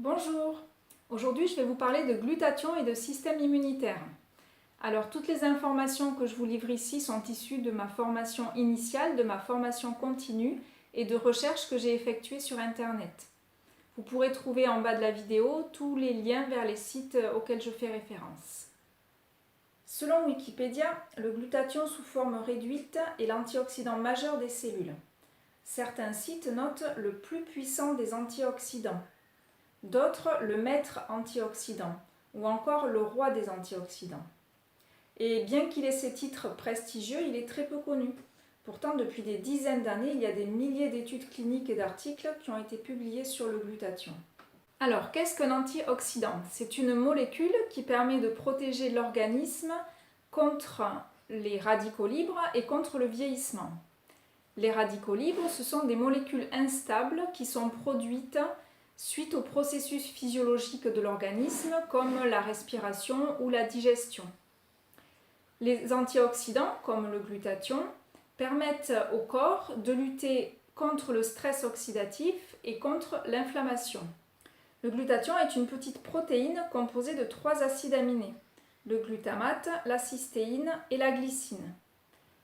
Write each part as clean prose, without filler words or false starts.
Bonjour, aujourd'hui je vais vous parler de glutathion et de système immunitaire. Alors toutes les informations que je vous livre ici sont issues de ma formation initiale, de ma formation continue et de recherches que j'ai effectuées sur internet. Vous pourrez trouver en bas de la vidéo tous les liens vers les sites auxquels je fais référence. Selon Wikipédia, le glutathion sous forme réduite est l'antioxydant majeur des cellules. Certains sites notent le plus puissant des antioxydants. D'autres, le maître antioxydant, ou encore le roi des antioxydants. Et bien qu'il ait ces titres prestigieux, il est très peu connu. Pourtant, depuis des dizaines d'années, il y a des milliers d'études cliniques et d'articles qui ont été publiés sur le glutathion. Alors, qu'est-ce qu'un antioxydant? C'est une molécule qui permet de protéger l'organisme contre les radicaux libres et contre le vieillissement. Les radicaux libres, ce sont des molécules instables qui sont produites suite au processus physiologique de l'organisme comme la respiration ou la digestion. Les antioxydants, comme le glutathion, permettent au corps de lutter contre le stress oxydatif et contre l'inflammation. Le glutathion est une petite protéine composée de 3 acides aminés, le glutamate, la cystéine et la glycine.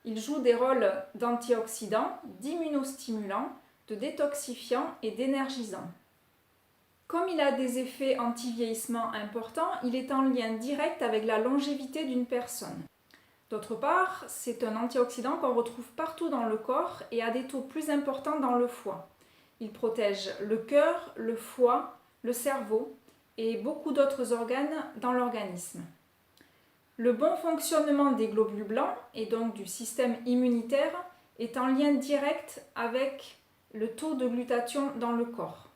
Il joue des rôles d'antioxydant, d'immunostimulant, de détoxifiant et d'énergisant. Comme il a des effets anti-vieillissement importants, il est en lien direct avec la longévité d'une personne. D'autre part, c'est un antioxydant qu'on retrouve partout dans le corps et à des taux plus importants dans le foie. Il protège le cœur, le foie, le cerveau et beaucoup d'autres organes dans l'organisme. Le bon fonctionnement des globules blancs et donc du système immunitaire est en lien direct avec le taux de glutathion dans le corps.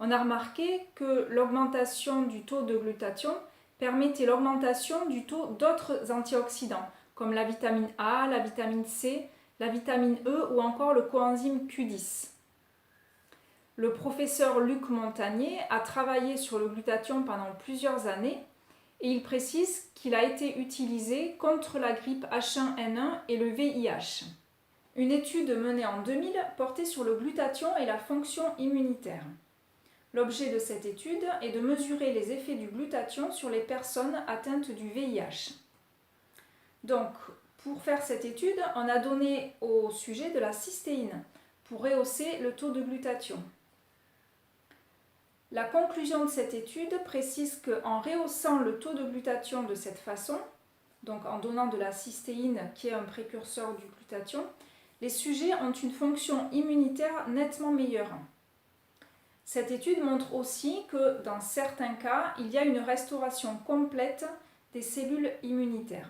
On a remarqué que l'augmentation du taux de glutathion permettait l'augmentation du taux d'autres antioxydants, comme la vitamine A, la vitamine C, la vitamine E ou encore le coenzyme Q10. Le professeur Luc Montagnier a travaillé sur le glutathion pendant plusieurs années et il précise qu'il a été utilisé contre la grippe H1N1 et le VIH. Une étude menée en 2000 portait sur le glutathion et la fonction immunitaire. L'objet de cette étude est de mesurer les effets du glutathion sur les personnes atteintes du VIH. Donc, pour faire cette étude, on a donné au sujet de la cystéine pour rehausser le taux de glutathion. La conclusion de cette étude précise qu'en rehaussant le taux de glutathion de cette façon, donc en donnant de la cystéine qui est un précurseur du glutathion, les sujets ont une fonction immunitaire nettement meilleure. Cette étude montre aussi que dans certains cas, il y a une restauration complète des cellules immunitaires.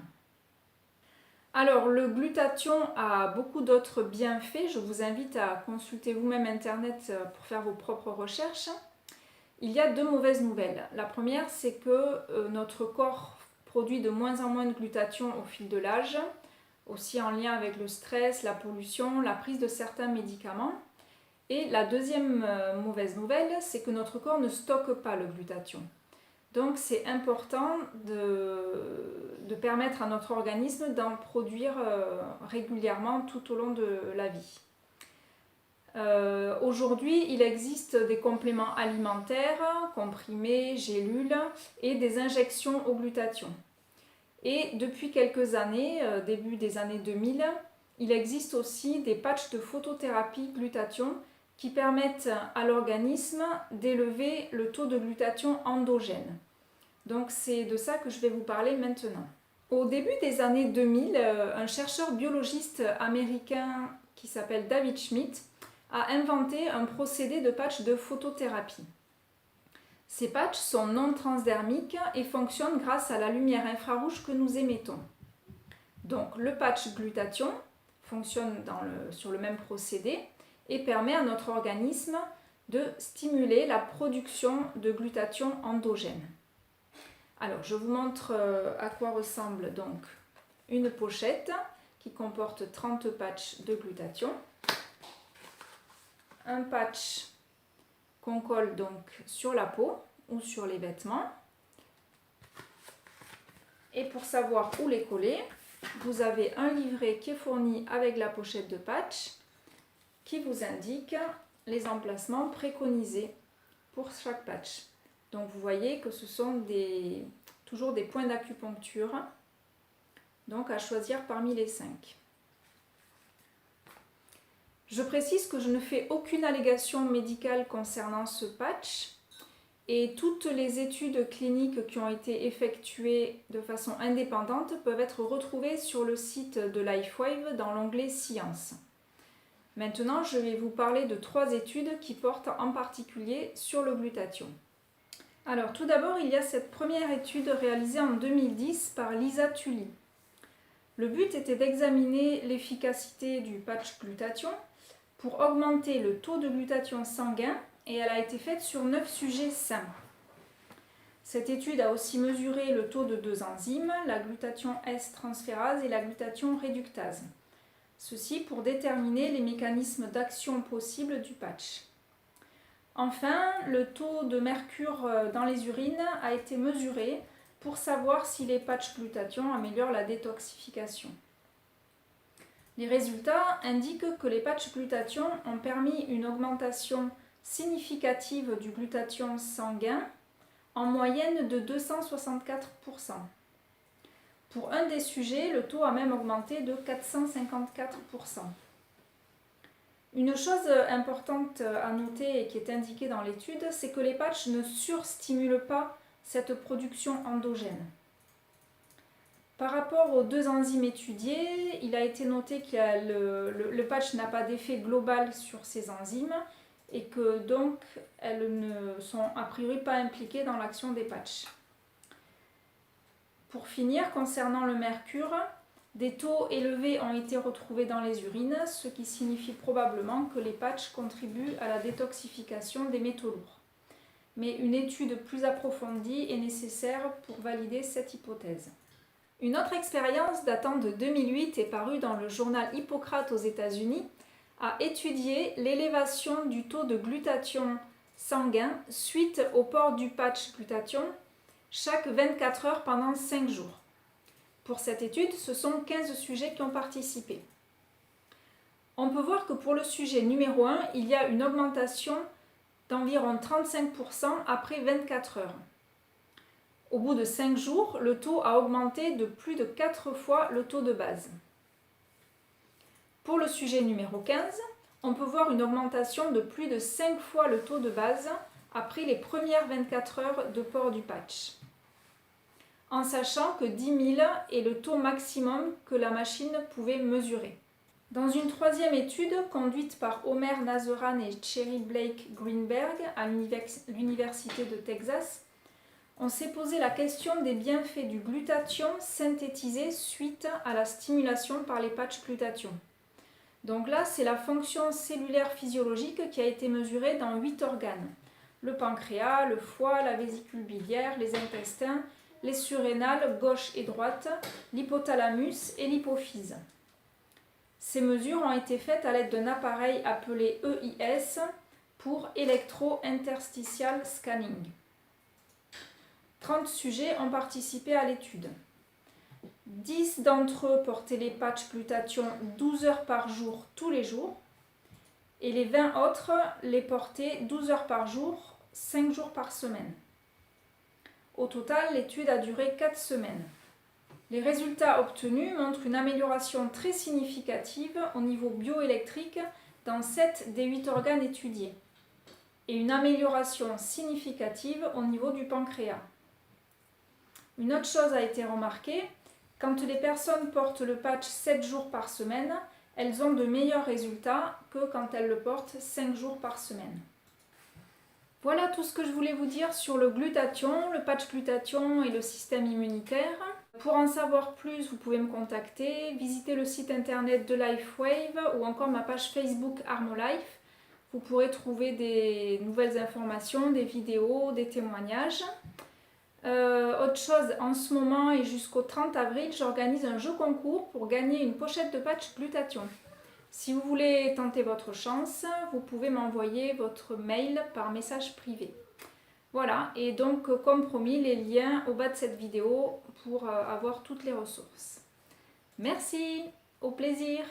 Alors, le glutathion a beaucoup d'autres bienfaits. Je vous invite à consulter vous-même Internet pour faire vos propres recherches. Il y a 2 mauvaises nouvelles. La première, c'est que notre corps produit de moins en moins de glutathion au fil de l'âge, aussi en lien avec le stress, la pollution, la prise de certains médicaments. Et la deuxième mauvaise nouvelle, c'est que notre corps ne stocke pas le glutathion. Donc c'est important de permettre à notre organisme d'en produire régulièrement tout au long de la vie. Aujourd'hui, il existe des compléments alimentaires, comprimés, gélules et des injections au glutathion. Et depuis quelques années, début des années 2000, il existe aussi des patchs de photothérapie glutathion qui permettent à l'organisme d'élever le taux de glutathion endogène. Donc c'est de ça que je vais vous parler maintenant. Au début des années 2000, un chercheur biologiste américain qui s'appelle David Schmidt a inventé un procédé de patch de photothérapie. Ces patchs sont non transdermiques et fonctionnent grâce à la lumière infrarouge que nous émettons. Donc le patch glutathion fonctionne sur le même procédé et permet à notre organisme de stimuler la production de glutathion endogène. Alors, je vous montre à quoi ressemble donc une pochette qui comporte 30 patchs de glutathion. Un patch qu'on colle donc sur la peau ou sur les vêtements. Et pour savoir où les coller, vous avez un livret qui est fourni avec la pochette de patch qui vous indique les emplacements préconisés pour chaque patch. Donc vous voyez que ce sont toujours des points d'acupuncture, donc à choisir parmi les 5. Je précise que je ne fais aucune allégation médicale concernant ce patch et toutes les études cliniques qui ont été effectuées de façon indépendante peuvent être retrouvées sur le site de LifeWave dans l'onglet Sciences. Maintenant, je vais vous parler de 3 études qui portent en particulier sur le glutathion. Alors tout d'abord, il y a cette première étude réalisée en 2010 par Lisa Tully. Le but était d'examiner l'efficacité du patch glutathion pour augmenter le taux de glutathion sanguin et elle a été faite sur 9 sujets sains. Cette étude a aussi mesuré le taux de 2 enzymes, la glutathion S-transférase et la glutathion réductase. Ceci pour déterminer les mécanismes d'action possibles du patch. Enfin, le taux de mercure dans les urines a été mesuré pour savoir si les patchs glutathion améliorent la détoxification. Les résultats indiquent que les patchs glutathion ont permis une augmentation significative du glutathion sanguin, en moyenne de 264%. Pour un des sujets, le taux a même augmenté de 454%. Une chose importante à noter et qui est indiquée dans l'étude, c'est que les patchs ne surstimulent pas cette production endogène. Par rapport aux 2 enzymes étudiées, il a été noté que le patch n'a pas d'effet global sur ces enzymes et que donc elles ne sont a priori pas impliquées dans l'action des patchs. Pour finir, concernant le mercure, des taux élevés ont été retrouvés dans les urines, ce qui signifie probablement que les patchs contribuent à la détoxification des métaux lourds. Mais une étude plus approfondie est nécessaire pour valider cette hypothèse. Une autre expérience datant de 2008 et parue dans le journal Hippocrate aux États-Unis a étudié l'élévation du taux de glutathion sanguin suite au port du patch glutathion chaque 24 heures pendant 5 jours. Pour cette étude, ce sont 15 sujets qui ont participé. On peut voir que pour le sujet numéro 1, il y a une augmentation d'environ 35% après 24 heures. Au bout de 5 jours, le taux a augmenté de plus de 4 fois le taux de base. Pour le sujet numéro 15, on peut voir une augmentation de plus de 5 fois le taux de base après les premières 24 heures de port du patch, en sachant que 10 000 est le taux maximum que la machine pouvait mesurer. Dans une 3e étude conduite par Homer Nazeran et Cherry Blake Greenberg à l'Université de Texas, on s'est posé la question des bienfaits du glutathion synthétisé suite à la stimulation par les patchs glutathion. Donc là, c'est la fonction cellulaire physiologique qui a été mesurée dans 8 organes. Le pancréas, le foie, la vésicule biliaire, les intestins, les surrénales gauche et droite, l'hypothalamus et l'hypophyse. Ces mesures ont été faites à l'aide d'un appareil appelé EIS pour Electro-Interstitial Scanning. 30 sujets ont participé à l'étude. 10 d'entre eux portaient les patchs glutathion 12 heures par jour tous les jours et les 20 autres les portaient 12 heures par jour, 5 jours par semaine. Au total, l'étude a duré 4 semaines. Les résultats obtenus montrent une amélioration très significative au niveau bioélectrique dans 7 des 8 organes étudiés et une amélioration significative au niveau du pancréas. Une autre chose a été remarquée, quand les personnes portent le patch 7 jours par semaine, elles ont de meilleurs résultats que quand elles le portent 5 jours par semaine. Voilà tout ce que je voulais vous dire sur le glutathion, le patch glutathion et le système immunitaire. Pour en savoir plus, vous pouvez me contacter, visiter le site internet de LifeWave ou encore ma page Facebook Armolife. Vous pourrez trouver des nouvelles informations, des vidéos, des témoignages. Autre chose, en ce moment et jusqu'au 30 avril, j'organise un jeu concours pour gagner une pochette de patch glutathion. Si vous voulez tenter votre chance, vous pouvez m'envoyer votre mail par message privé. Voilà, et donc comme promis, les liens au bas de cette vidéo pour avoir toutes les ressources. Merci, au plaisir!